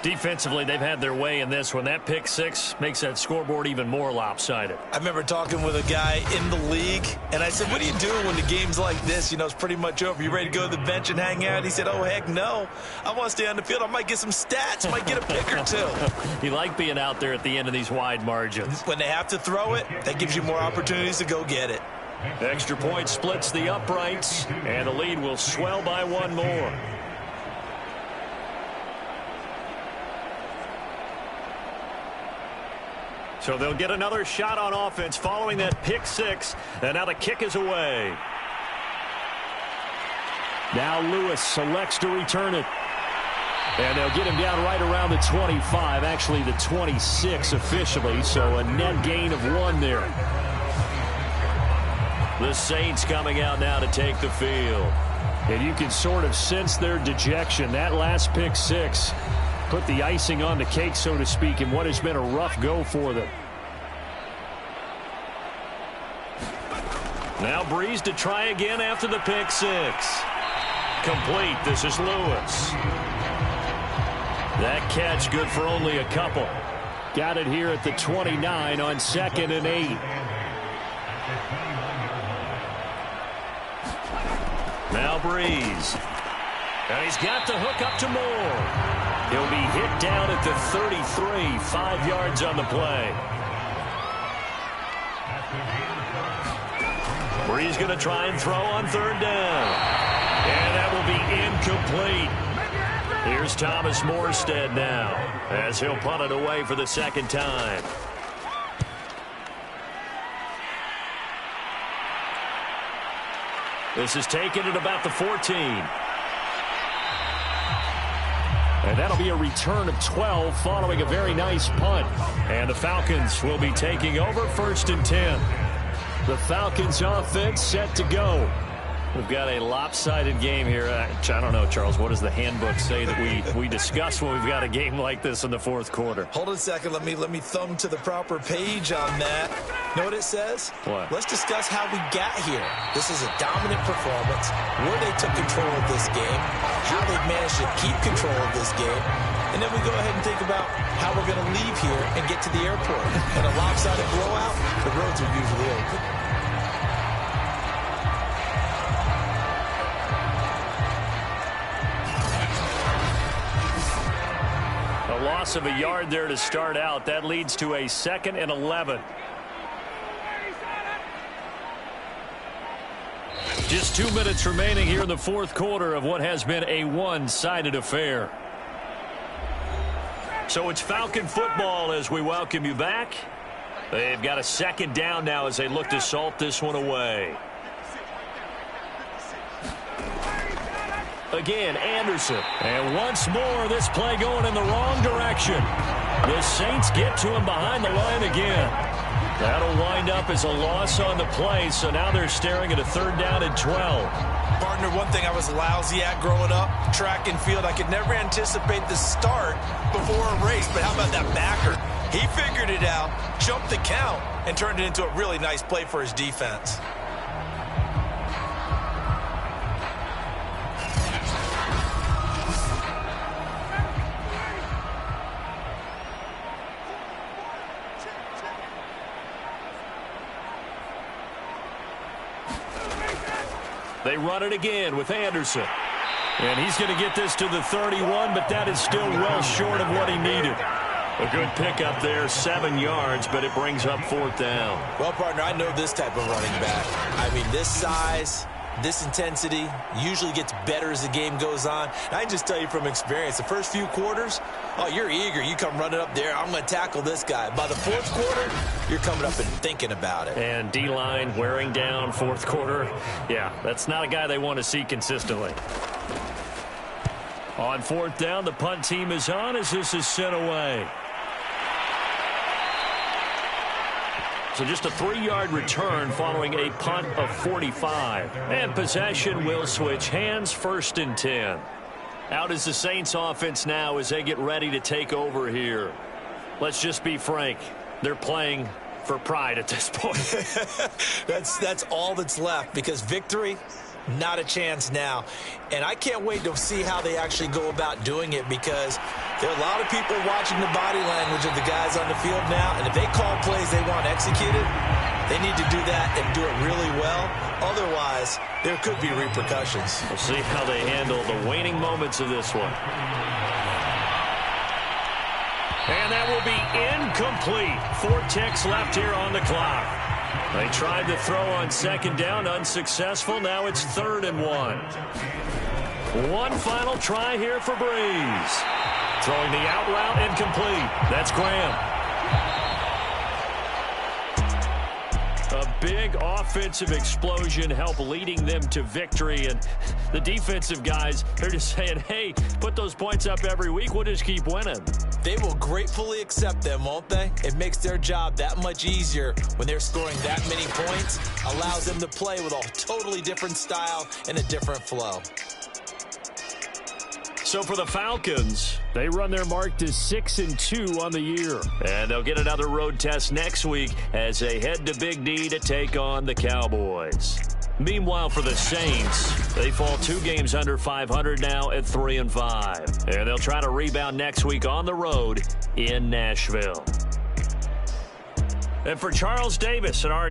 Defensively, they've had their way in this one. That pick 6 makes that scoreboard even more lopsided. I remember talking with a guy in the league, and I said, what are you doing when the game's like this? You know, it's pretty much over. You ready to go to the bench and hang out? He said, oh, heck no. I want to stay on the field. I might get some stats. Might get a pick or 2. You like being out there at the end of these wide margins. When they have to throw it, that gives you more opportunities to go get it. Extra point splits the uprights, and the lead will swell by 1 more. So they'll get another shot on offense following that pick 6. And now the kick is away. Now Lewis selects to return it. And they'll get him down right around the 25. Actually the 26 officially. So a net gain of 1 there. The Saints coming out now to take the field. And you can sort of sense their dejection. That last pick 6 put the icing on the cake, so to speak, in what has been a rough go for them. Now Breeze to try again after the pick six. Complete. This is Lewis. That catch good for only a couple. Got it here at the 29 on 2nd and 8. Now Breeze. And he's got the hook up to Moore. He'll be hit down at the 33, 5 yards on the play. Breeze going to try and throw on 3rd down. And that will be incomplete. Here's Thomas Morstead now as he'll punt it away for the 2nd time. This is taken at about the 14. And that'll be a return of 12 following a very nice punt. And the Falcons will be taking over 1st and 10. The Falcons offense set to go. We've got a lopsided game here. I don't know, Charles, what does the handbook say that we discuss when we've got a game like this in the 4th quarter? Hold on a second. Let me thumb to the proper page on that. Know what it says? What? Let's discuss how we got here. This is a dominant performance, where they took control of this game, how they've managed to keep control of this game, and then we go ahead and think about how we're going to leave here and get to the airport. And a lopsided blowout, the roads are usually open. Loss of a yard there to start out. That leads to a 2nd and 11. Just 2 minutes remaining here in the 4th quarter of what has been a one-sided affair. So it's Falcon football as we welcome you back. They've got a 2nd down now as they look to salt this one away. Again, Anderson. And once more, this play going in the wrong direction. The Saints get to him behind the line again. That'll wind up as a loss on the play, so now they're staring at a 3rd down and 12. Partner, one thing I was lousy at growing up, track and field, I could never anticipate the start before a race, but how about that backer? He figured it out, jumped the count, and turned it into a really nice play for his defense. They run it again with Anderson. And he's going to get this to the 31, but that is still well short of what he needed. A good pickup there, 7 yards, but it brings up 4th down. Well, partner, I know this type of running back. I mean, this size, this intensity usually gets better as the game goes on. And I can just tell you from experience, the first few quarters, oh, you're eager. You come running up there, I'm going to tackle this guy. By the 4th quarter, you're coming up and thinking about it. And D-line wearing down 4th quarter. Yeah, that's not a guy they want to see consistently. On 4th down, the punt team is on as this is sent away. So just a 3-yard return following a punt of 45. And possession will switch hands, 1st and 10. Out is the Saints offense now as they get ready to take over here. Let's just be frank. They're playing for pride at this point. That's all that's left, because victory, not a chance now. And I can't wait to see how they actually go about doing it, because there are a lot of people watching the body language of the guys on the field now, and if they call plays they want executed, they need to do that and do it really well. Otherwise, there could be repercussions. We'll see how they handle the waning moments of this one. And that will be incomplete. 4 ticks left here on the clock. They tried to throw on 2nd down, unsuccessful. Now it's 3rd and 1. One final try here for Breeze. Throwing the out route, incomplete. That's Graham. A big offensive explosion helped leading them to victory. And the defensive guys, they're just saying, hey, put those points up every week. We'll just keep winning. They will gratefully accept them, won't they? It makes their job that much easier when they're scoring that many points. Allows them to play with a totally different style and a different flow. So for the Falcons, They run their mark to 6-2 on the year. And they'll get another road test next week as they head to Big D to take on the Cowboys. Meanwhile, for the Saints, they fall 2 games under 500 now at 3-5. And they'll try to rebound next week on the road in Nashville. And for Charles Davis and our